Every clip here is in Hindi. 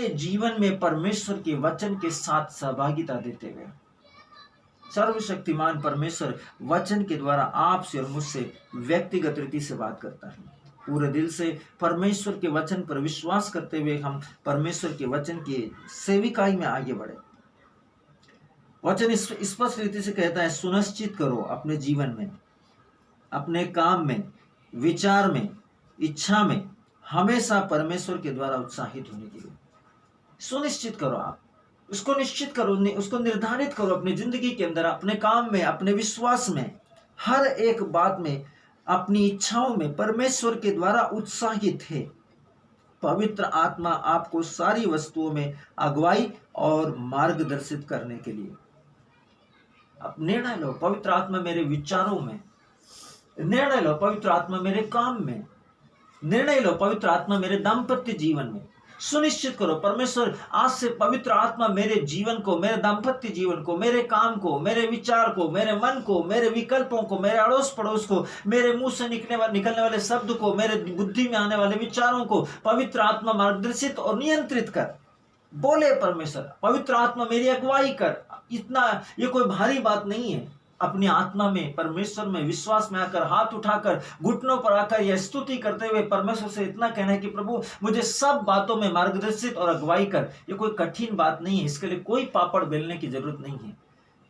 अपने जीवन में परमेश्वर के वचन के साथ सहभागिता देते हुए सर्वशक्तिमान परमेश्वर वचन के द्वारा आपसे और मुझसे व्यक्तिगत रीति से बात करता है। पूरे दिल से परमेश्वर के वचन पर विश्वास करते हुए हम परमेश्वर के वचन की सेविकाई में आगे बढ़े। वचन स्पष्ट रीति से कहता है, सुनिश्चित करो अपने जीवन में, अपने काम में, विचार में, इच्छा में हमेशा परमेश्वर के द्वारा उत्साहित होने के लिए सुनिश्चित करो। आप उसको निश्चित करो, उसको निर्धारित करो अपनी जिंदगी के अंदर, अपने काम में, अपने विश्वास में, हर एक बात में, अपनी इच्छाओं में परमेश्वर के द्वारा उत्साहित है। पवित्र आत्मा आपको सारी वस्तुओं में अगुवाई और मार्गदर्शित करने के लिए। अब निर्णय लो, पवित्र आत्मा मेरे विचारों में, निर्णय लो पवित्र आत्मा मेरे काम में, निर्णय लो पवित्र आत्मा मेरे दाम्पत्य जीवन में। सुनिश्चित करो परमेश्वर आज से पवित्र आत्मा मेरे जीवन को, मेरे दाम्पत्य जीवन को, मेरे काम को, मेरे विचार को, मेरे मन को, मेरे विकल्पों को, मेरे अड़ोस पड़ोस को, मेरे मुंह से निकलने वाले शब्द को, मेरे बुद्धि में आने वाले विचारों को पवित्र आत्मा मार्गदर्शित और नियंत्रित कर। बोले परमेश्वर, पवित्र आत्मा मेरी अगुवाई कर। इतना ये कोई भारी बात नहीं है। अपनी आत्मा में, परमेश्वर में विश्वास में आकर, हाथ उठाकर, घुटनों पर आकर यह स्तुति करते हुए परमेश्वर से इतना कहना है कि प्रभु मुझे सब बातों में मार्गदर्शित और अगुवाई कर। ये कोई कठिन बात नहीं है, इसके लिए कोई पापड़ बेलने की जरूरत नहीं है।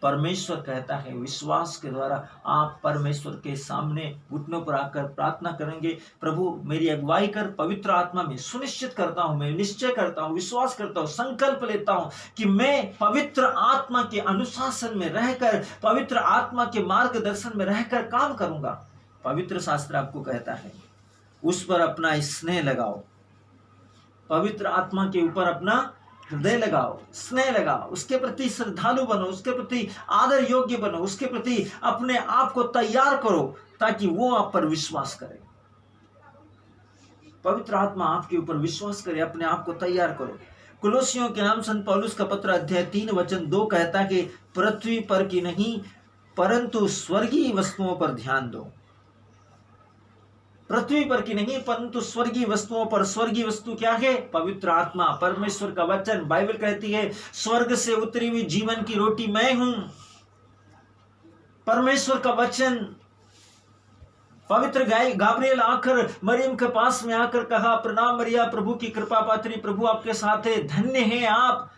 परमेश्वर कहता है विश्वास के द्वारा आप परमेश्वर के सामने घुटनों पर आकर प्रार्थना करेंगे, प्रभु मेरी अगुवाई कर। पवित्र आत्मा में सुनिश्चित करता हूं, मैं निश्चय करता हूं, विश्वास करता हूं, संकल्प लेता हूं कि मैं पवित्र आत्मा के अनुशासन में रहकर, पवित्र आत्मा के मार्गदर्शन में रहकर काम करूंगा। पवित्र शास्त्र आपको कहता है उस पर अपना स्नेह लगाओ, पवित्र आत्मा के ऊपर अपना हृदय लगाओ, स्नेह लगाओ, उसके प्रति श्रद्धालु बनो, उसके प्रति आदर योग्य बनो, उसके प्रति अपने आप को तैयार करो ताकि वो आप पर विश्वास करे। पवित्र आत्मा आपके ऊपर विश्वास करे, अपने आप को तैयार करो। कुलोसियों के नाम संत पौलुस का पत्र अध्याय 3 वचन 2 कहता है कि पृथ्वी पर की नहीं परंतु स्वर्गीय वस्तुओं पर ध्यान दो। पृथ्वी पर की नहीं परंतु स्वर्गीय वस्तुओं पर। स्वर्गीय वस्तु क्या है? पवित्र आत्मा, परमेश्वर का वचन। बाइबल कहती है स्वर्ग से उतरी हुई जीवन की रोटी मैं हूं। परमेश्वर का वचन। पवित्र गाब्रिएल आकर मरियम के पास में आकर कहा, प्रणाम मरिया, प्रभु की कृपा पात्री, प्रभु आपके साथ है, धन्य हैं आप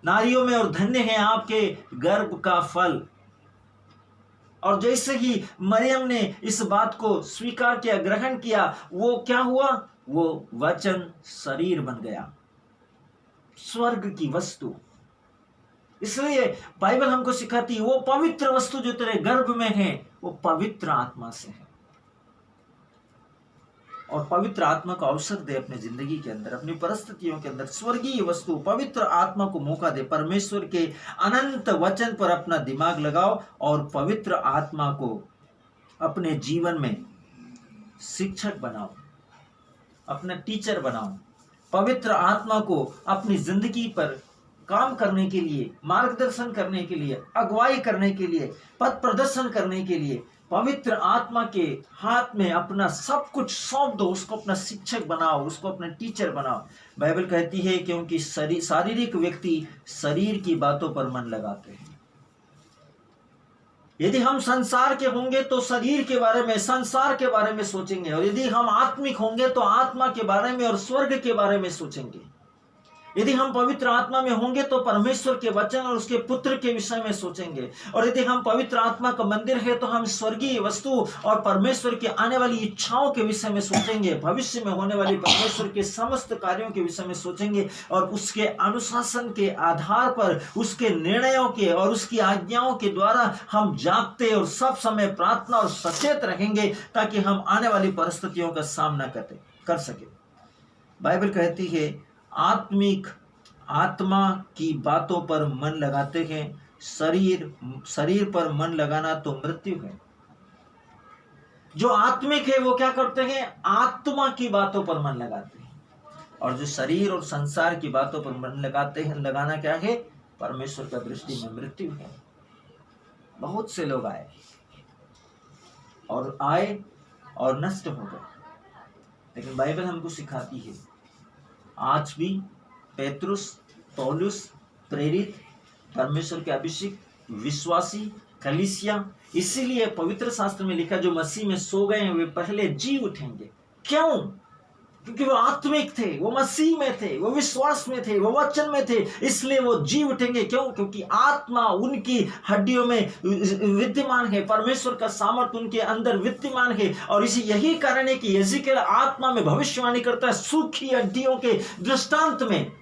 नारियों में और धन्य है आपके गर्भ का फल। और जैसे ही मरियम ने इस बात को स्वीकार किया, ग्रहण किया, वो क्या हुआ? वो वचन शरीर बन गया, स्वर्ग की वस्तु। इसलिए बाइबल हमको सिखाती है वो पवित्र वस्तु जो तेरे गर्भ में है वो पवित्र आत्मा से है। और पवित्र आत्मा को अवसर दे अपनी जिंदगी के अंदर, अपनी परिस्थितियों के अंदर। स्वर्गीय वस्तु पवित्र आत्मा को मौका दे। परमेश्वर के अनंत वचन पर अपना दिमाग लगाओ और पवित्र आत्मा को अपने जीवन में शिक्षक बनाओ, अपना टीचर बनाओ। पवित्र आत्मा को अपनी जिंदगी पर काम करने के लिए, मार्गदर्शन करने के लिए, अगुवाई करने के लिए, पथ प्रदर्शन करने के लिए पवित्र आत्मा के हाथ में अपना सब कुछ सौंप दो। उसको अपना शिक्षक बनाओ, उसको अपना टीचर बनाओ। बाइबल कहती है क्योंकि शारीरिक व्यक्ति शरीर की बातों पर मन लगाते हैं। यदि हम संसार के होंगे तो शरीर के बारे में, संसार के बारे में सोचेंगे, और यदि हम आत्मिक होंगे तो आत्मा के बारे में और स्वर्ग के बारे में सोचेंगे। यदि हम पवित्र आत्मा में होंगे तो परमेश्वर के वचन और उसके पुत्र के विषय में सोचेंगे। और यदि हम पवित्र आत्मा का मंदिर है तो हम स्वर्गीय वस्तु और परमेश्वर के आने वाली इच्छाओं के विषय में सोचेंगे, भविष्य में होने वाली परमेश्वर के समस्त कार्यों के विषय में सोचेंगे। और उसके अनुशासन के आधार पर, उसके निर्णयों के और उसकी आज्ञाओं के द्वारा हम जागते और सब समय प्रार्थना और सचेत रहेंगे ताकि हम आने वाली परिस्थितियों का सामना कर सके। बाइबल कहती है आत्मिक आत्मा की बातों पर मन लगाते हैं, शरीर पर मन लगाना तो मृत्यु है। जो आत्मिक है वो क्या करते हैं? आत्मा की बातों पर मन लगाते हैं। और जो शरीर और संसार की बातों पर मन लगाते हैं, लगाना क्या है? परमेश्वर का दृष्टि में मृत्यु है। बहुत से लोग आए और नष्ट हो गए। लेकिन बाइबल हमको सिखाती है आज भी पेतरुस, पौलुस, प्रेरित, परमेश्वर के अभिषेक, विश्वासी, कलीसिया, इसीलिए पवित्र शास्त्र में लिखा जो मसीह में सो गए हैं वे पहले जी उठेंगे। क्यों? क्योंकि वो आत्मिक थे, वो मसीह में थे, वो विश्वास में थे, वो वचन में थे, इसलिए वो जी उठेंगे। क्यों? क्योंकि आत्मा उनकी हड्डियों में विद्यमान है, परमेश्वर का सामर्थ्य उनके अंदर विद्यमान है। और इसी यही कारण है कि यजिकेल आत्मा में भविष्यवाणी करता है सूखी हड्डियों के दृष्टांत में।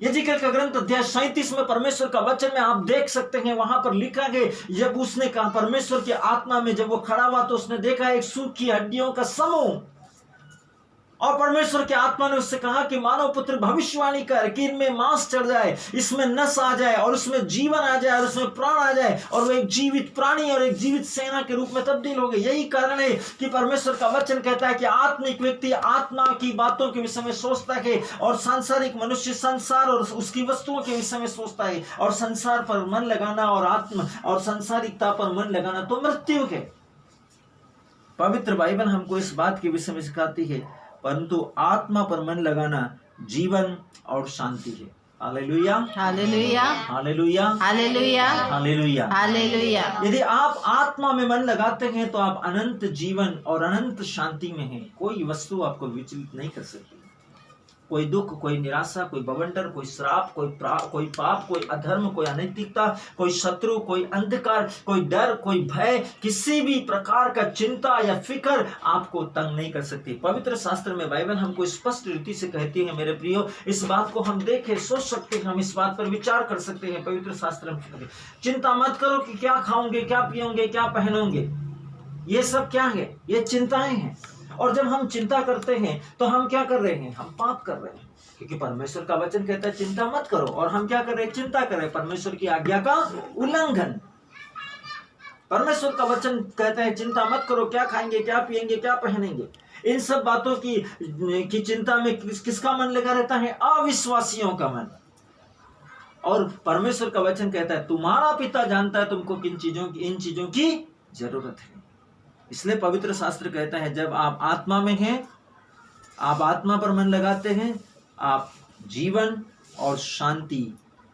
यजिकेल का ग्रंथ अध्याय 37 में परमेश्वर का वचन में आप देख सकते हैं, वहां पर लिखा है, जब उसने कहा परमेश्वर की आत्मा में जब वो खड़ा हुआ तो उसने देखा एक सूखी हड्डियों का समूह, और परमेश्वर के आत्मा ने उससे कहा कि मानव पुत्र भविष्यवाणी कर कि इनमें मांस चढ़ जाए, इसमें नस आ जाए और उसमें जीवन आ जाए और उसमें प्राण आ जाए और वो एक जीवित प्राणी और एक जीवित सेना के रूप में तब्दील हो गए। यही कारण है कि परमेश्वर का वचन कहता है कि आत्मिक व्यक्ति आत्मा की बातों के विषय में सोचता है और सांसारिक मनुष्य संसार और उसकी वस्तुओं के विषय में सोचता है। और संसार पर मन लगाना और आत्मा और सांसारिकता पर मन लगाना तो मृत्यु है। पवित्र बाइबल हमको इस बात के विषय में सिखाती है, परंतु आत्मा पर मन लगाना जीवन और शांति है। Hallelujah, hallelujah, hallelujah, hallelujah, hallelujah, hallelujah. यदि आप आत्मा में मन लगाते हैं तो आप अनंत जीवन और अनंत शांति में हैं। कोई वस्तु आपको विचलित नहीं कर सकती। कोई दुख, कोई निराशा, कोई बवंडर, कोई श्राप, कोई पाप, कोई अधर्म, कोई अनैतिकता, कोई शत्रु, कोई अंधकार, कोई डर, कोई भय, किसी भी प्रकार का चिंता या फिक्र आपको तंग नहीं कर सकती। पवित्र शास्त्र में बाइबल हमको स्पष्ट रीति से कहती है मेरे प्रियो, इस बात को हम देखें, सोच सकते हैं, हम इस बात पर विचार कर सकते हैं। पवित्र शास्त्र में चिंता मत करो कि क्या खाओगे, क्या पियोगे, क्या पहनोगे। ये सब क्या है? ये चिंताएं हैं। और जब हम चिंता करते हैं तो हम क्या कर रहे हैं? हम पाप कर रहे हैं, क्योंकि परमेश्वर का वचन कहता है चिंता मत करो, और हम क्या कर रहे हैं? चिंता कर रहे हैं, परमेश्वर की आज्ञा का उल्लंघन। परमेश्वर का वचन कहता है चिंता मत करो, क्या खाएंगे, क्या पिएंगे, क्या पहनेंगे। इन सब बातों की चिंता में किसका मन लगा रहता है? अविश्वासियों का मन। और परमेश्वर का वचन कहता है तुम्हारा पिता जानता है तुमको इन चीजों की जरूरत है। इसलिए पवित्र शास्त्र कहता है जब आप आत्मा में हैं, आप आत्मा पर मन लगाते हैं, आप जीवन और शांति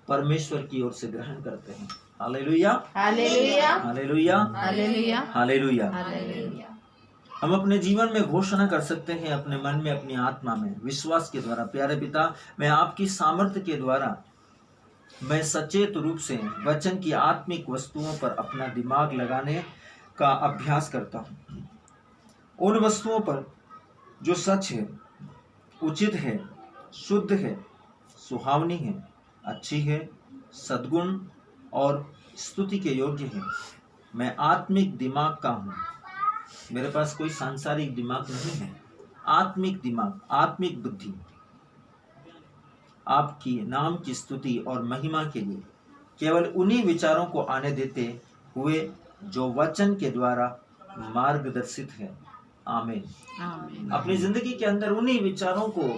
परमेश्वर की ओर से ग्रहण करते हैं। Hallelujah, hallelujah, hallelujah, hallelujah, hallelujah. Hallelujah. हम अपने जीवन में घोषणा कर सकते हैं, अपने मन में, अपनी आत्मा में, विश्वास के द्वारा, प्यारे पिता मैं आपकी सामर्थ्य के द्वारा मैं सचेत रूप से वचन की आत्मिक वस्तुओं पर अपना दिमाग लगाने का अभ्यास करता हूँ। उन वस्तुओं पर जो सच है, उचित है, शुद्ध है, सुहावनी है, अच्छी है, सद्गुण और स्तुति के योग्य है। मैं आत्मिक दिमाग का हूँ, मेरे पास कोई सांसारिक दिमाग नहीं है। आत्मिक दिमाग, आत्मिक बुद्धि आपकी नाम की स्तुति और महिमा के लिए केवल उन्हीं विचारों को आने देते हुए जो वचन के द्वारा मार्गदर्शित है। आमीन। अपनी जिंदगी के अंदर उन्हीं विचारों को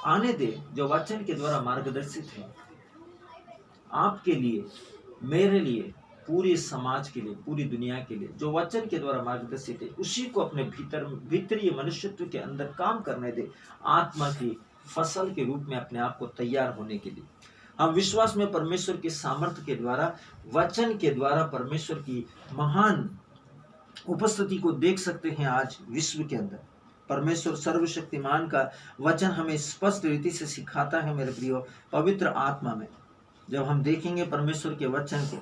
आने दे जो वचन के द्वारा मार्गदर्शित है। आपके लिए, मेरे लिए, पूरे समाज के लिए, पूरी दुनिया के लिए जो वचन के द्वारा मार्गदर्शित है, उसी को अपने भीतरीय मनुष्यत्व के अंदर काम करने दे, आत्मा की फसल के रूप में अपने आप को तैयार होने के लिए। हम विश्वास में परमेश्वर की सामर्थ्य के द्वारा, वचन के द्वारा परमेश्वर की महान उपस्थिति को देख सकते हैं। आज विश्व के अंदर परमेश्वर सर्वशक्तिमान का वचन हमें स्पष्ट रीति से सिखाता है मेरे प्रियो। पवित्र आत्मा में जब हम देखेंगे परमेश्वर के वचन को,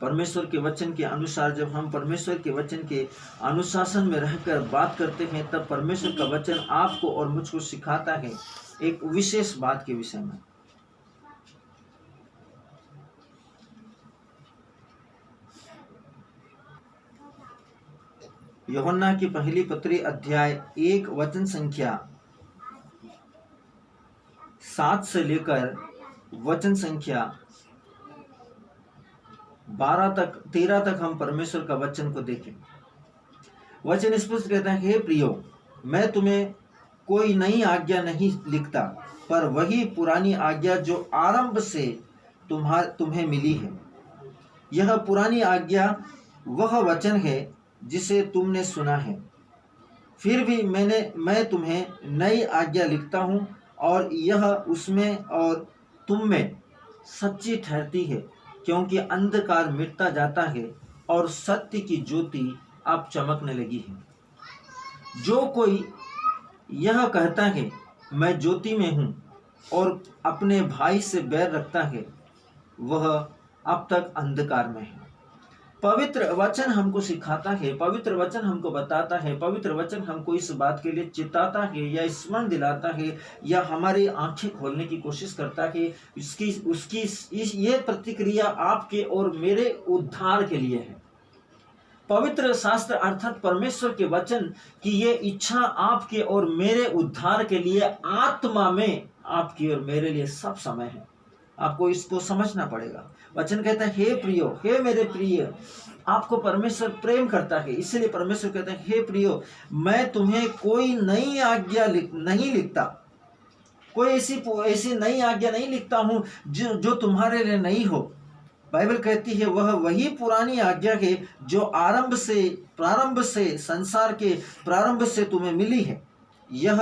परमेश्वर के वचन के अनुसार, जब हम परमेश्वर के वचन के अनुशासन में रहकर बात करते हैं, तब परमेश्वर का वचन आपको और मुझको सिखाता है एक विशेष बात के विषय में। यूहन्ना की पहली पत्री अध्याय 1 वचन संख्या 7 से लेकर वचन संख्या 13 तक हम परमेश्वर का वचन को देखें। वचन स्पष्ट कहता है, हे प्रियो, मैं तुम्हें कोई नई आज्ञा नहीं लिखता, पर वही पुरानी आज्ञा जो आरंभ से तुम्हें मिली है। यह पुरानी आज्ञा वह वचन है जिसे तुमने सुना है। फिर भी मैं तुम्हें नई आज्ञा लिखता हूँ, और यह उसमें और तुम में सच्ची ठहरती है, क्योंकि अंधकार मिटता जाता है और सत्य की ज्योति अब चमकने लगी है। जो कोई यह कहता है मैं ज्योति में हूँ और अपने भाई से बैर रखता है, वह अब तक अंधकार में है। पवित्र वचन हमको सिखाता है, पवित्र वचन हमको बताता है, पवित्र वचन हमको इस बात के लिए चिताता है या स्मरण दिलाता है या हमारी आंखें खोलने की कोशिश करता है। ये प्रतिक्रिया आपके और मेरे उद्धार के लिए है। पवित्र शास्त्र अर्थात परमेश्वर के वचन की ये इच्छा आपके और मेरे उद्धार के लिए आत्मा में आपकी और मेरे लिए सब समय है। आपको इसको समझना पड़ेगा। वचन कहता है हे प्रियो, हे मेरे प्रिय, आपको परमेश्वर प्रेम करता है, इसलिए परमेश्वर कहता है हे प्रियो, मैं तुम्हें कोई नई आज्ञा नहीं लिखता, कोई ऐसी नई आज्ञा नहीं लिखता हूं जो तुम्हारे लिए नहीं हो। बाइबल कहती है वह वही पुरानी आज्ञा है जो प्रारंभ से संसार के प्रारंभ से तुम्हें मिली है। यह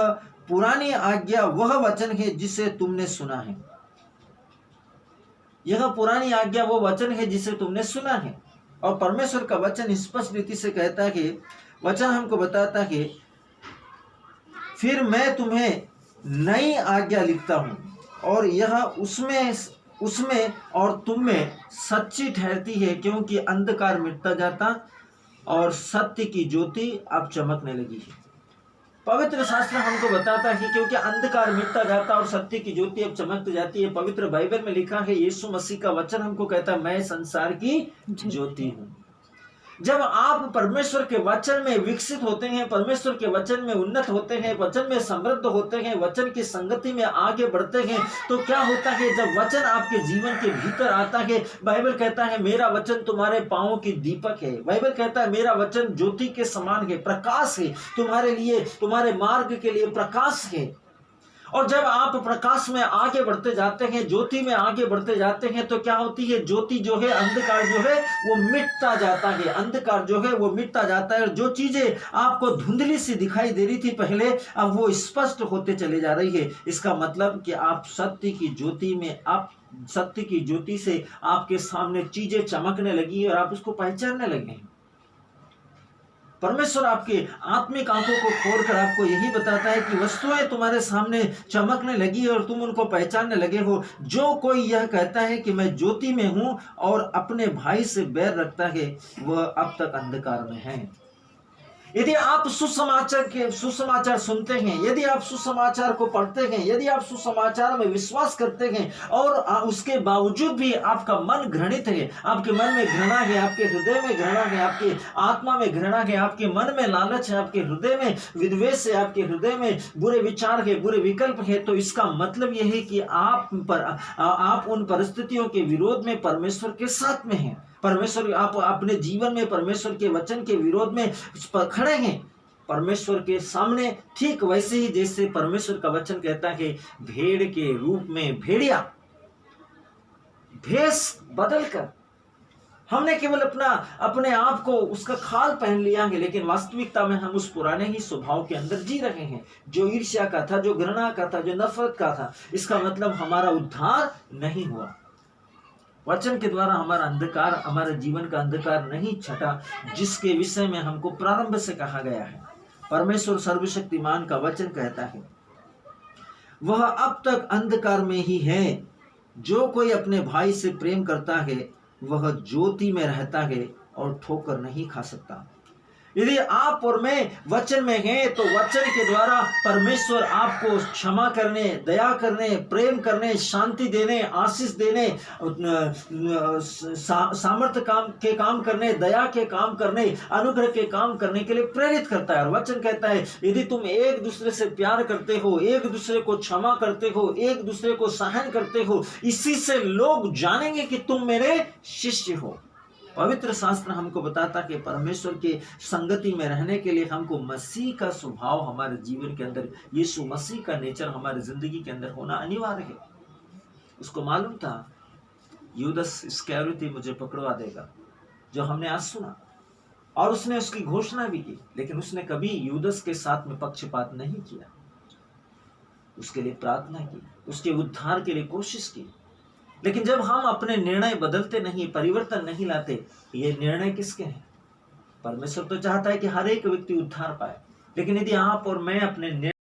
पुरानी आज्ञा वह वचन है जिसे तुमने सुना है। यह पुरानी आज्ञा वो वचन है जिसे तुमने सुना है। और परमेश्वर का वचन स्पष्ट रीति से कहता है कि वचन हमको बताता है फिर मैं तुम्हें नई आज्ञा लिखता हूं और यह उसमें और तुम में सच्ची ठहरती है, क्योंकि अंधकार मिटता जाता और सत्य की ज्योति अब चमकने लगी है। पवित्र शास्त्र हमको बताता है क्योंकि अंधकार मिटता जाता और सत्य की ज्योति अब चमकती जाती है। पवित्र बाइबल में लिखा है, यीशु मसीह का वचन हमको कहता है मैं संसार की ज्योति हूँ। जब आप परमेश्वर के वचन में विकसित होते हैं, परमेश्वर के वचन में उन्नत होते हैं, वचन में समृद्ध होते हैं, वचन की संगति में आगे बढ़ते हैं, तो क्या होता है जब वचन आपके जीवन के भीतर आता है, बाइबल कहता है मेरा वचन तुम्हारे पांवों की दीपक है। बाइबल कहता है मेरा वचन ज्योति के समान है, प्रकाश है, तुम्हारे लिए, तुम्हारे मार्ग के लिए प्रकाश है। और जब आप प्रकाश में आगे बढ़ते जाते हैं, ज्योति में आगे बढ़ते जाते हैं, तो क्या होती है, ज्योति जो है, अंधकार जो है वो मिटता जाता है, अंधकार जो है वो मिटता जाता है। और जो चीजें आपको धुंधली सी दिखाई दे रही थी पहले, अब वो स्पष्ट होते चले जा रही है। इसका मतलब कि आप सत्य की ज्योति में, आप सत्य की ज्योति से आपके सामने चीजें चमकने लगी और आप उसको पहचानने लगे हैं। परमेश्वर आपके आत्मिक आंखों को खोलकर आपको यही बताता है कि वस्तुएं तुम्हारे सामने चमकने लगी और तुम उनको पहचानने लगे हो। जो कोई यह कहता है कि मैं ज्योति में हूं और अपने भाई से बैर रखता है, वह अब तक अंधकार में है। यदि आप सुसमाचार सुनते हैं, यदि आप सुसमाचार को पढ़ते हैं, यदि आप सुसमाचार में विश्वास करते हैं और उसके बावजूद भी आपका मन घृणित है, आपके मन में घृणा है, आपके हृदय में घृणा है, आपकी आत्मा में घृणा है, आपके मन में लालच है, आपके हृदय में विद्वेष है, आपके हृदय में बुरे विचार है, बुरे विकल्प है, तो इसका मतलब यह है कि आप उन परिस्थितियों के विरोध में परमेश्वर के साथ में हैं। परमेश्वर, आप अपने जीवन में परमेश्वर के वचन के विरोध में खड़े हैं, परमेश्वर के सामने, ठीक वैसे ही जैसे परमेश्वर का वचन कहता है भेड़ के रूप में भेड़िया भेष बदलकर, हमने केवल अपने आप को उसका खाल पहन लिया है, लेकिन वास्तविकता में हम उस पुराने ही स्वभाव के अंदर जी रहे हैं, जो ईर्ष्या का था, जो घृणा का था, जो नफरत का था। इसका मतलब हमारा उद्धार नहीं हुआ। वचन के द्वारा हमारा अंधकार, हमारे जीवन का अंधकार नहीं छटा, जिसके विषय में हमको प्रारंभ से कहा गया है। परमेश्वर सर्वशक्तिमान का वचन कहता है वह अब तक अंधकार में ही है। जो कोई अपने भाई से प्रेम करता है वह ज्योति में रहता है और ठोकर नहीं खा सकता। यदि आप और मैं वचन में हैं, तो वचन के द्वारा परमेश्वर आपको क्षमा करने, दया करने, प्रेम करने, शांति देने, आशीष देने, सामर्थ्य के काम करने, दया के काम करने, अनुग्रह के काम करने के लिए प्रेरित करता है। और वचन कहता है यदि तुम एक दूसरे से प्यार करते हो, एक दूसरे को क्षमा करते हो, एक दूसरे को सहन करते हो, इसी से लोग जानेंगे कि तुम मेरे शिष्य हो। पवित्र शास्त्र हमको बताता कि परमेश्वर के संगति में रहने के लिए हमको मसीह का स्वभाव हमारे जीवन के अंदर, यीशु मसीह का नेचर हमारी जिंदगी के अंदर होना अनिवार्य है। उसको मालूम था यूदस इस्करियोती मुझे पकड़वा देगा, जो हमने आज सुना, और उसने उसकी घोषणा भी की, लेकिन उसने कभी यूदस के साथ में पक्षपात नहीं किया। उसके लिए प्रार्थना की, उसके उद्धार के लिए कोशिश की। लेकिन जब हम अपने निर्णय बदलते नहीं, परिवर्तन नहीं लाते, ये निर्णय किसके हैं? परमेश्वर तो चाहता है कि हर एक व्यक्ति उद्धार पाए, लेकिन यदि आप और मैं अपने